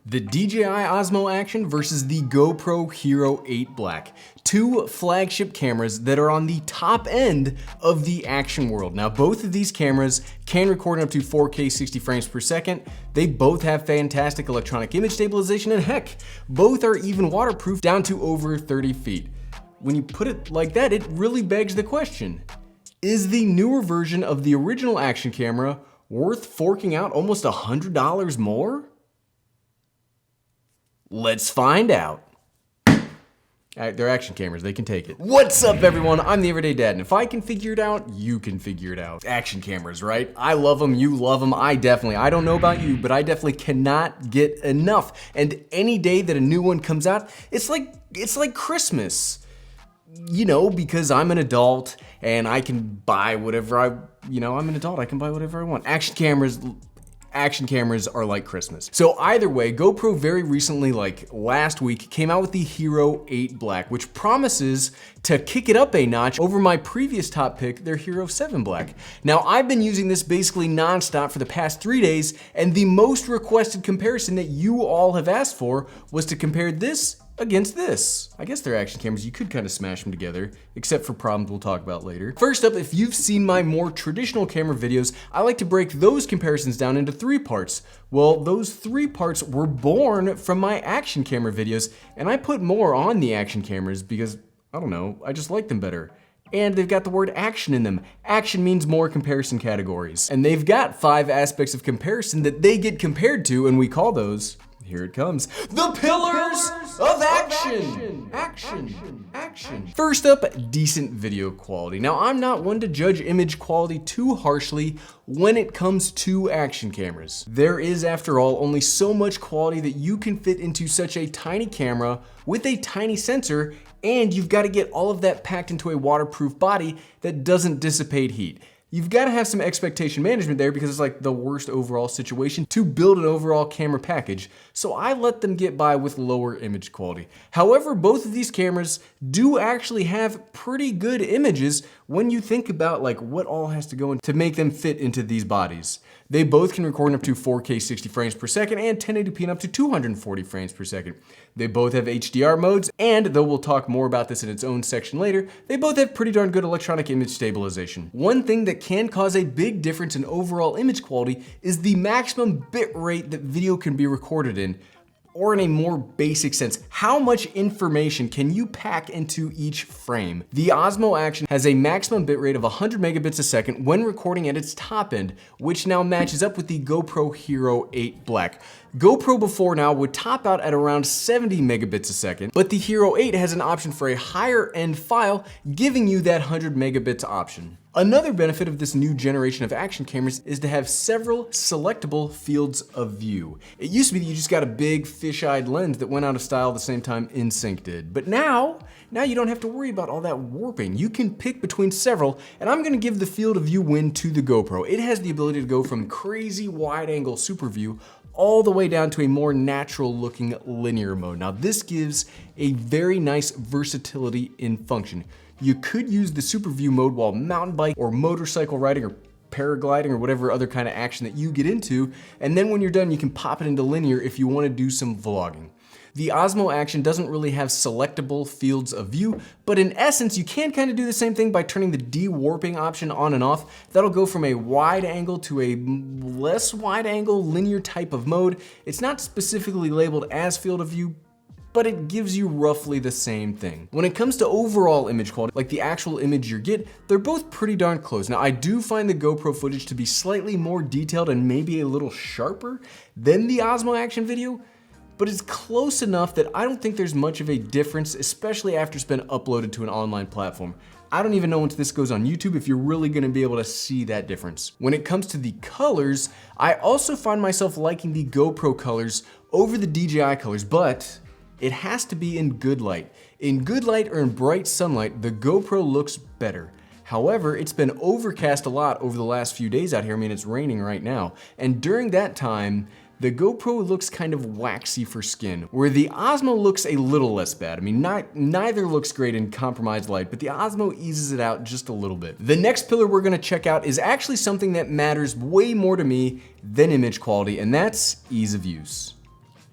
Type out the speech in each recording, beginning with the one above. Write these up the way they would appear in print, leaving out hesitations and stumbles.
The DJI Osmo Action versus the GoPro Hero 8 Black. Two flagship cameras that are on the top end of the action world. Now, both of these cameras can record up to 4K 60 frames per second. They both have fantastic electronic image stabilization, and heck, both are even waterproof down to over 30 feet. When you put it like that, it really begs the question, is the newer version of the original action camera worth forking out almost $100 more? Let's find out. They're action cameras, they can take it. What's up, everyone? I'm the Everyday Dad, and if I can figure it out, you can figure it out. Action cameras, right? I love them, you love them, I don't know about you, but I definitely cannot get enough. And any day that a new one comes out, it's like Christmas. You know, because I'm an adult and I can buy whatever I'm an adult, I can buy whatever I want. Action cameras are like Christmas. So either way, GoPro very recently, like last week, came out with the Hero 8 Black, which promises to kick it up a notch over my previous top pick, their Hero 7 Black. Now, I've been using this basically nonstop for the past 3 days, and the most requested comparison that you all have asked for was to compare this against this. I guess they're action cameras, you could kind of smash them together, except for problems we'll talk about later. First up, if you've seen my more traditional camera videos, I like to break those comparisons down into 3 parts. Well, those 3 parts were born from my action camera videos, and I put more on the action cameras because, I don't know, I just like them better. And they've got the word action in them. Action means more comparison categories. And they've got 5 aspects of comparison that they get compared to, and we call those, here it comes, the pillars of action. Action. First up, decent video quality. Now, I'm not one to judge image quality too harshly when it comes to action cameras. There is, after all, only so much quality that you can fit into such a tiny camera with a tiny sensor, and you've got to get all of that packed into a waterproof body that doesn't dissipate heat. You've got to have some expectation management there because it's like the worst overall situation to build an overall camera package, so I let them get by with lower image quality. However, both of these cameras do actually have pretty good images when you think about like what all has to go in to make them fit into these bodies. They both can record up to 4K 60 frames per second and 1080p and up to 240 frames per second. They both have HDR modes, and though we'll talk more about this in its own section later, they both have pretty darn good electronic image stabilization. One thing that can cause a big difference in overall image quality is the maximum bit rate that video can be recorded in. Or in a more basic sense, how much information can you pack into each frame? The Osmo Action has a maximum bitrate of 100 megabits a second when recording at its top end, which now matches up with the GoPro Hero 8 Black. GoPro before now would top out at around 70 megabits a second, but the Hero 8 has an option for a higher end file, giving you that 100 megabits option. Another benefit of this new generation of action cameras is to have several selectable fields of view. It used to be that you just got a big fish-eyed lens that went out of style the same time InSync did. But now you don't have to worry about all that warping. You can pick between several, and I'm gonna give the field of view win to the GoPro. It has the ability to go from crazy wide-angle Superview all the way down to a more natural looking linear mode. Now this gives a very nice versatility in function. You could use the Superview mode while mountain bike or motorcycle riding or paragliding or whatever other kind of action that you get into, and then when you're done you can pop it into linear if you want to do some vlogging. The Osmo Action doesn't really have selectable fields of view, but in essence you can kind of do the same thing by turning the de-warping option on and off. That'll go from a wide angle to a less wide angle linear type of mode. It's not specifically labeled as field of view, but it gives you roughly the same thing. When it comes to overall image quality, like the actual image you get, they're both pretty darn close. Now I do find the GoPro footage to be slightly more detailed and maybe a little sharper than the Osmo Action video, but it's close enough that I don't think there's much of a difference, especially after it's been uploaded to an online platform. I don't even know once this goes on YouTube if you're really gonna be able to see that difference. When it comes to the colors, I also find myself liking the GoPro colors over the DJI colors, but it has to be in good light. In good light or in bright sunlight, the GoPro looks better. However, it's been overcast a lot over the last few days out here. I mean, it's raining right now. And during that time, the GoPro looks kind of waxy for skin, where the Osmo looks a little less bad. I mean, neither looks great in compromised light, but the Osmo eases it out just a little bit. The next pillar we're gonna check out is actually something that matters way more to me than image quality, and that's ease of use.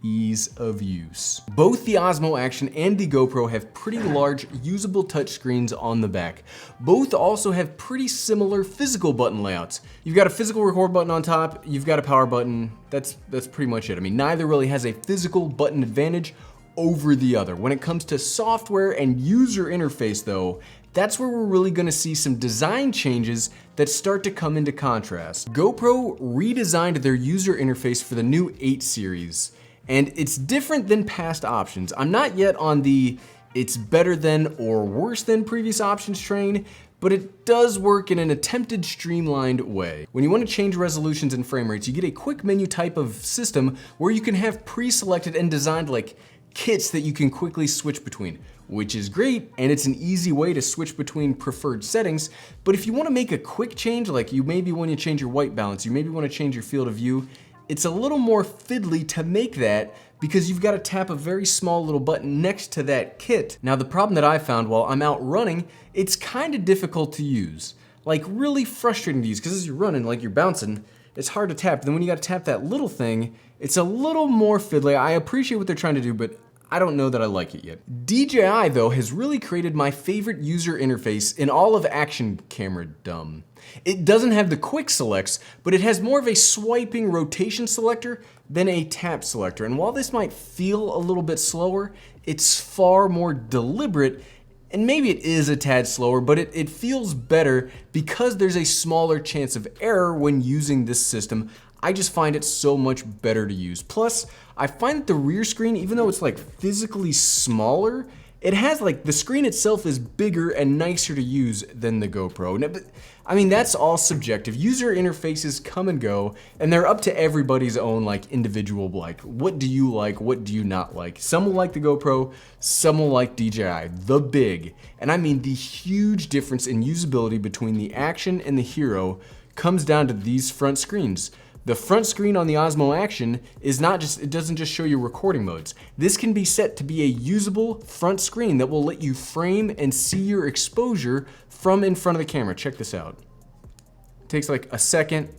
ease of use. Both the Osmo Action and the GoPro have pretty large usable touchscreens on the back. Both also have pretty similar physical button layouts. You've got a physical record button on top, you've got a power button, that's pretty much it. I mean, neither really has a physical button advantage over the other. When it comes to software and user interface though, that's where we're really gonna see some design changes that start to come into contrast. GoPro redesigned their user interface for the new 8 series, and it's different than past options. I'm not yet on the it's better than or worse than previous options train, but it does work in an attempted streamlined way. When you want to change resolutions and frame rates, you get a quick menu type of system where you can have pre-selected and designed like kits that you can quickly switch between, which is great, and it's an easy way to switch between preferred settings. But if you want to make a quick change, like you maybe want to change your white balance, you maybe want to change your field of view, it's a little more fiddly to make that because you've got to tap a very small little button next to that kit. Now the problem that I found while I'm out running, it's kind of difficult to use. Like really frustrating to use, because as you're running, like you're bouncing, it's hard to tap. Then when you got to tap that little thing, it's a little more fiddly. I appreciate what they're trying to do, but I don't know that I like it yet. DJI though has really created my favorite user interface in all of action camera-dom. It doesn't have the quick selects, but it has more of a swiping rotation selector than a tap selector. And while this might feel a little bit slower, it's far more deliberate, and maybe it is a tad slower, but it feels better because there's a smaller chance of error when using this system. I just find it so much better to use. Plus, I find that the rear screen, even though it's like physically smaller, it has like, the screen itself is bigger and nicer to use than the GoPro. Now, I mean, that's all subjective. User interfaces come and go, and they're up to everybody's own like individual like, what do you like, what do you not like? Some will like the GoPro, some will like DJI, the big, and I mean the huge difference in usability between the Action and the Hero comes down to these front screens. The front screen on the Osmo Action is not just, it doesn't just show you recording modes. This can be set to be a usable front screen that will let you frame and see your exposure from in front of the camera. Check this out. It takes like a second,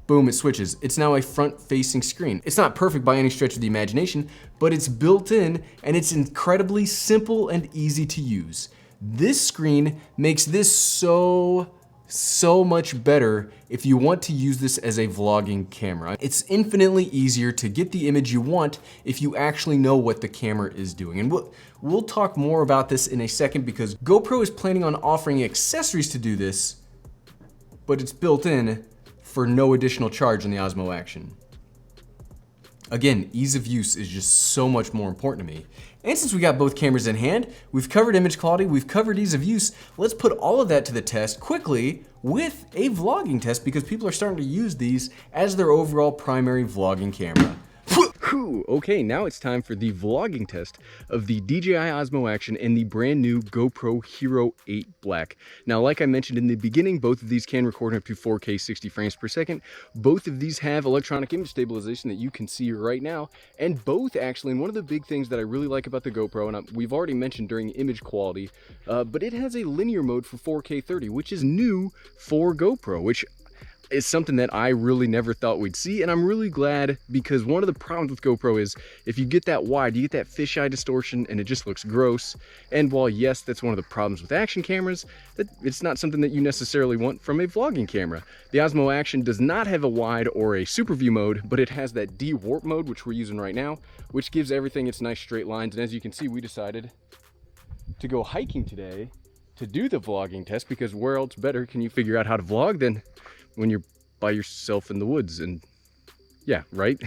boom, it switches. It's now a front-facing screen. It's not perfect by any stretch of the imagination, but it's built in and it's incredibly simple and easy to use. This screen makes this so much better if you want to use this as a vlogging camera. It's infinitely easier to get the image you want if you actually know what the camera is doing. And we'll talk more about this in a second because GoPro is planning on offering accessories to do this, but it's built in for no additional charge in the Osmo Action. Again, ease of use is just so much more important to me. And since we got both cameras in hand, we've covered image quality, we've covered ease of use, let's put all of that to the test quickly with a vlogging test because people are starting to use these as their overall primary vlogging camera. Okay, now it's time for the vlogging test of the DJI Osmo Action and the brand new GoPro Hero 8 Black. Now, like I mentioned in the beginning, both of these can record up to 4K 60 frames per second. Both of these have electronic image stabilization that you can see right now. And both actually, and one of the big things that I really like about the GoPro, and we've already mentioned during image quality, but it has a linear mode for 4K 30, which is new for GoPro, which is something that I really never thought we'd see, and I'm really glad because one of the problems with GoPro is if you get that wide, you get that fisheye distortion and it just looks gross. And while yes, that's one of the problems with action cameras, that it's not something that you necessarily want from a vlogging camera. The Osmo Action does not have a wide or a Superview mode, but it has that de-warp mode, which we're using right now, which gives everything its nice straight lines. And as you can see, we decided to go hiking today to do the vlogging test because where else better can you figure out how to vlog than when you're by yourself in the woods? And yeah, right?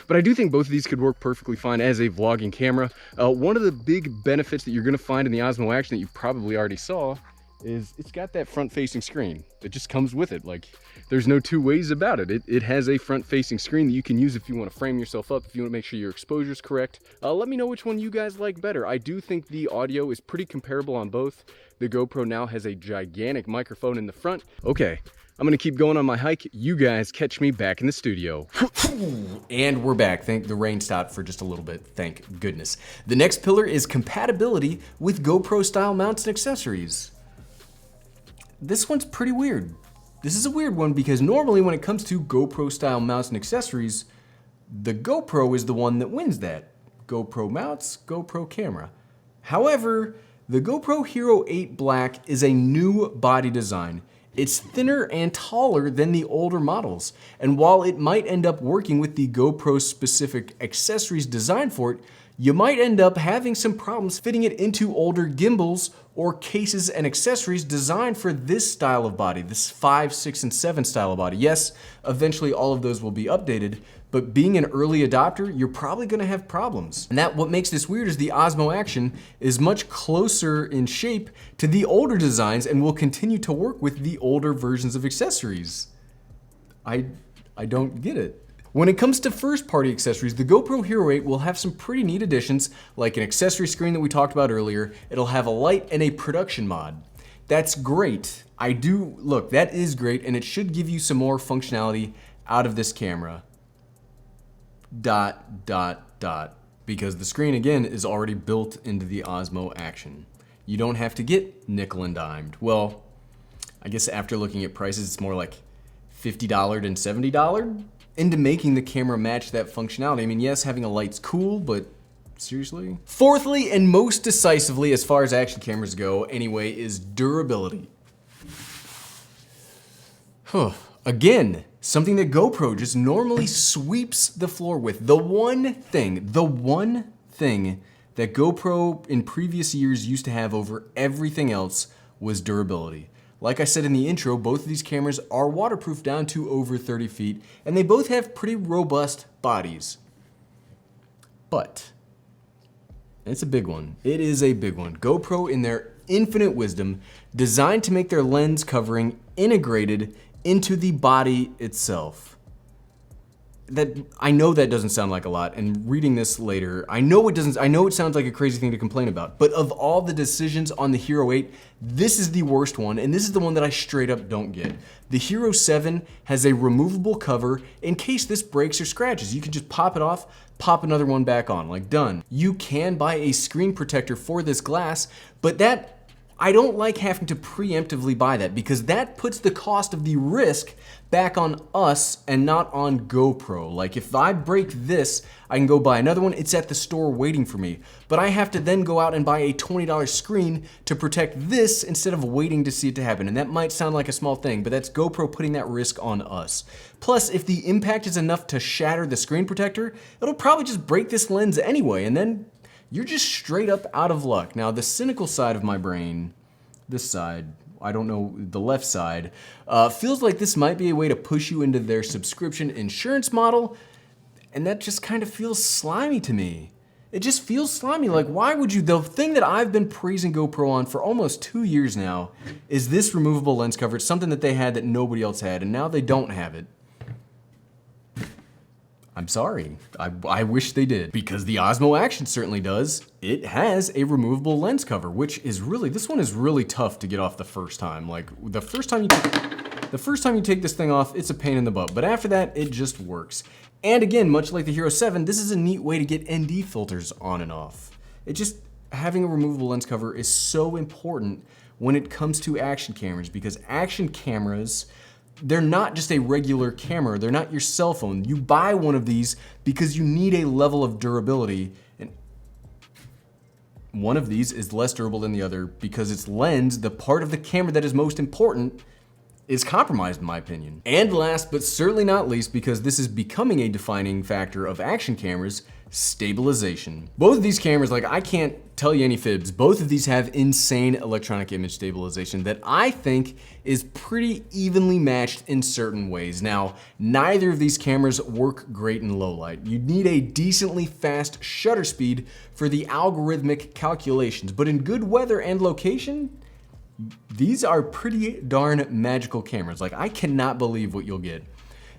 But I do think both of these could work perfectly fine as a vlogging camera. One of the big benefits that you're gonna find in the Osmo Action that you probably already saw is it's got that front-facing screen. It just comes with it. Like, there's no two ways about it. It has a front-facing screen that you can use if you want to frame yourself up, if you want to make sure your exposure is correct. Let me know which one you guys like better. I do think the audio is pretty comparable on both. The GoPro now has a gigantic microphone in the front. Okay, I'm gonna keep going on my hike. You guys catch me back in the studio. And we're back. The rain stopped for just a little bit, thank goodness. The next pillar is compatibility with GoPro style mounts and accessories. This one's pretty weird. This is a weird one because normally when it comes to GoPro style mounts and accessories, The GoPro is the one that wins that. GoPro mounts, GoPro camera. However, the GoPro Hero 8 Black is a new body design. It's thinner and taller than the older models, and while it might end up working with the GoPro specific accessories designed for it, you might end up having some problems fitting it into older gimbals or cases and accessories designed for this style of body, this 5, 6, and 7 style of body. Yes, eventually all of those will be updated, but being an early adopter, you're probably gonna have problems. And what makes this weird is the Osmo Action is much closer in shape to the older designs and will continue to work with the older versions of accessories. I don't get it. When it comes to first-party accessories, the GoPro Hero 8 will have some pretty neat additions, like an accessory screen that we talked about earlier. It'll have a light and a production mod. That's great. Look, that is great, and it should give you some more functionality out of this camera. ... Because the screen, again, is already built into the Osmo Action. You don't have to get nickel and dimed. Well, I guess after looking at prices, it's more like $50 and $70 into making the camera match that functionality. I mean, yes, having a light's cool, but seriously? Fourthly, and most decisively as far as action cameras go anyway, is durability. Again, something that GoPro just normally sweeps the floor with. The one thing that GoPro in previous years used to have over everything else was durability. Like I said in the intro, both of these cameras are waterproof down to over 30 feet, and they both have pretty robust bodies. But, and it's a big one, it is a big one. GoPro, in their infinite wisdom, designed to make their lens covering integrated into the body itself. I know that doesn't sound like a lot, and reading this later, I know it sounds like a crazy thing to complain about, but of all the decisions on the Hero 8, this is the worst one, and this is the one that I straight up don't get. The Hero 7 has a removable cover in case this breaks or scratches. You can just pop it off, pop another one back on, like done. You can buy a screen protector for this glass, but I don't like having to preemptively buy that because that puts the cost of the risk back on us and not on GoPro. Like if I break this, I can go buy another one, it's at the store waiting for me. But I have to then go out and buy a $20 screen to protect this instead of waiting to see it to happen. And that might sound like a small thing, but that's GoPro putting that risk on us. Plus, if the impact is enough to shatter the screen protector, it'll probably just break this lens anyway, and then you're just straight up out of luck. Now, the cynical side of my brain, this side, I don't know, the left side, feels like this might be a way to push you into their subscription insurance model, and that just kind of feels slimy to me. It just feels slimy. Like, why would you? The thing that I've been praising GoPro on for almost 2 years now is this removable lens cover. It's something that they had that nobody else had, and now they don't have it. I'm sorry, I wish they did, because the Osmo Action certainly does. It has a removable lens cover, which is really, this one is really tough to get off the first time. Like, the first time you take this thing off, it's a pain in the butt, but after that, it just works. And again, much like the Hero 7, this is a neat way to get ND filters on and off. Having a removable lens cover is so important when it comes to action cameras, because action cameras, they're not just a regular camera, they're not your cell phone. You buy one of these because you need a level of durability, and one of these is less durable than the other because its lens, the part of the camera that is most important, is compromised in my opinion. And last but certainly not least, because this is becoming a defining factor of action cameras, stabilization. Both of these cameras, like, I can't tell you any fibs, both of these have insane electronic image stabilization that I think is pretty evenly matched in certain ways. Now, neither of these cameras work great in low light. You need a decently fast shutter speed for the algorithmic calculations, but in good weather and location, these are pretty darn magical cameras. Like, I cannot believe what you'll get.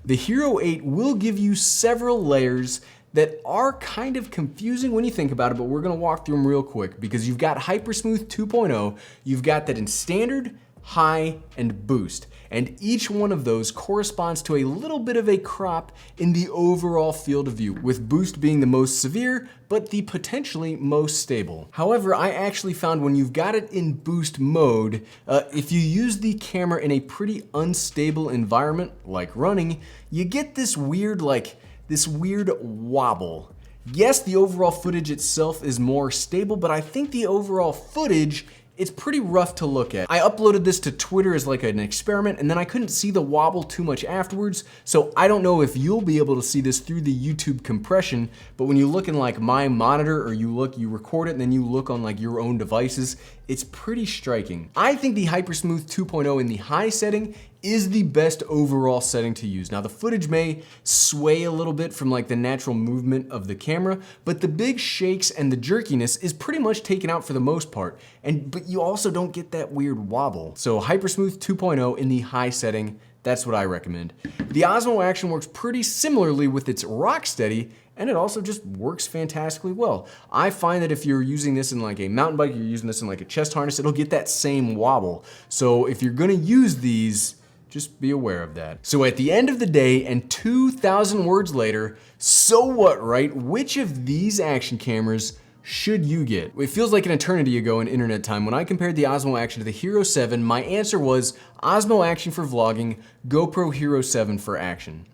The Hero 8 will give you several layers that are kind of confusing when you think about it, but we're gonna walk through them real quick because you've got Hypersmooth 2.0, you've got that in standard, high, and boost. And each one of those corresponds to a little bit of a crop in the overall field of view, with boost being the most severe, but the potentially most stable. However, I actually found when you've got it in boost mode, if you use the camera in a pretty unstable environment, like running, you get this weird, like, this weird wobble. Yes, the overall footage itself is more stable, but I think the overall footage, it's pretty rough to look at. I uploaded this to Twitter as like an experiment, and then I couldn't see the wobble too much afterwards, so I don't know if you'll be able to see this through the YouTube compression, but when you look in like my monitor, or you record it and then you look on like your own devices, it's pretty striking. I think the Hypersmooth 2.0 in the high setting is the best overall setting to use. Now the footage may sway a little bit from like the natural movement of the camera, but the big shakes and the jerkiness is pretty much taken out for the most part. But you also don't get that weird wobble. So Hypersmooth 2.0 in the high setting, that's what I recommend. The Osmo Action works pretty similarly with its Rocksteady, and it also just works fantastically well. I find that if you're using this in like a mountain bike, you're using this in like a chest harness, it'll get that same wobble. So if you're gonna use these, just be aware of that. So at the end of the day, and 2,000 words later, so what, right? Which of these action cameras should you get? It feels like an eternity ago in internet time. When I compared the Osmo Action to the Hero 7, my answer was Osmo Action for vlogging, GoPro Hero 7 for action.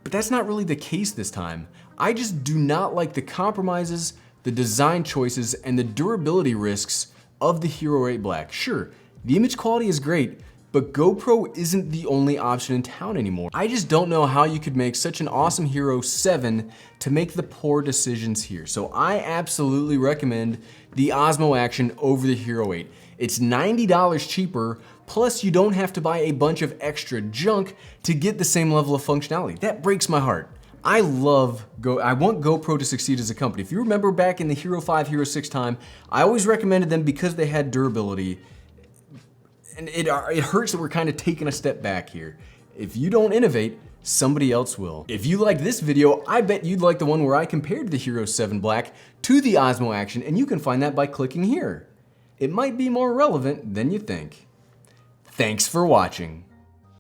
But that's not really the case this time. I just do not like the compromises, the design choices, and the durability risks of the Hero 8 Black. Sure, the image quality is great, but GoPro isn't the only option in town anymore. I just don't know how you could make such an awesome Hero 7 to make the poor decisions here. So I absolutely recommend the Osmo Action over the Hero 8. It's $90 cheaper, plus you don't have to buy a bunch of extra junk to get the same level of functionality. That breaks my heart. I want GoPro to succeed as a company. If you remember back in the Hero 5, Hero 6 time, I always recommended them because they had durability. And it hurts that we're kind of taking a step back here. If you don't innovate, somebody else will. If you liked this video, I bet you'd like the one where I compared the Hero 7 Black to the Osmo Action, and you can find that by clicking here. It might be more relevant than you think. Thanks for watching.